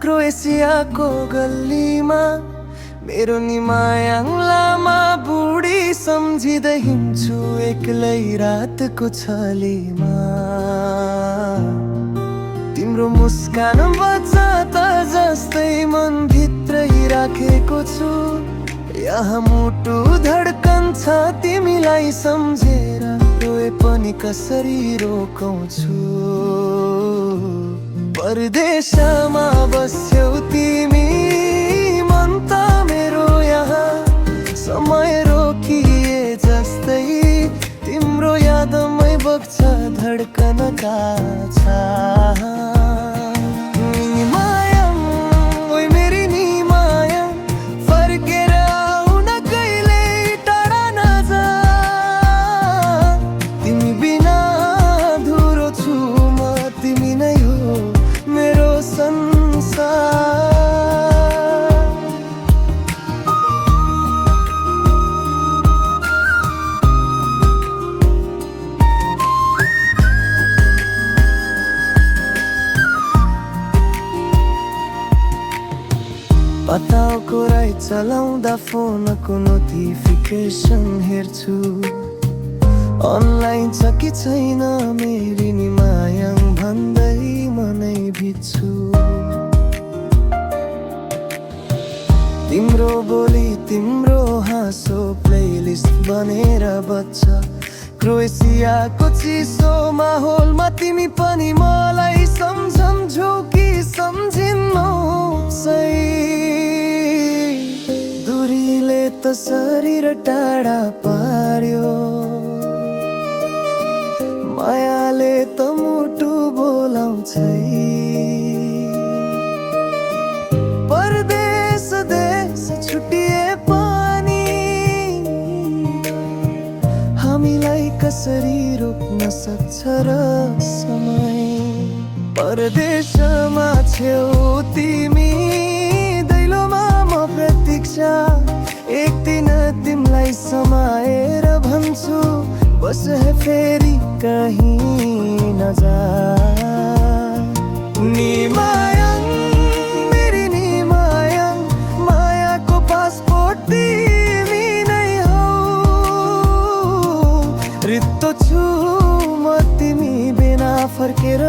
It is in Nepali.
क्रोएसियाको गल्लीमा मेरो निमायाङ लामा बुढी सम्झिँदै हिँड्छु एक्लै रातको छलीमा। तिम्रो मुस्कान बच्चा त जस्तै मन भित्रै राखेको छु। यहाँ मुटु धड्कन्छ तिमीलाई सम्झेर, रोए पनि कसरी रोकाउँछु। परदेशमा बस्यौ तिमी, मन त मेरो यहाँ समय रोकिए जस्तै। तिम्रो यादमै बग्छ धड्कनका छाप। निमायाङ ओइ मेरी निमायाङ, फर्केर आऊ न कहिल्यै टाढा नजा। तिमी बिना अधुरो छु म, तिमी नै हो मेरो संसार। पताको राई चलाउँदा फोनको नोटिफिकेसन हेर्छु, अनलाइन छ कि छैन मेरी निमायाङ भन्दै मनै भिज्छु। तिम्रो बोली तिम्रो हाँसो प्लेलिस्ट बनेर बज्छ। क्रोएसियाको चिसो माहौलमा तिमी पनि मलाई सम्झन्छौ कि सम्झिन्नौ सही। दूरीले त शरीर टाढा पार्यो, मायाले त मुटु बोलाउँछै। परदेश देश छुटिए पनि हामीलाई कसरी रोक्न सक्छ र समय। परदेशमा छेउ तिमी, दैलोमा म प्रतीक्षा। एक दिन तिमीलाई समाएर भन्छु, बस है फेरि कहीं नजा। निमायाङ मेरी निमायाङ, मायाको पासपोर्ट तिमी नै हौ। रित्तो छु म तिमी बिना फर्केर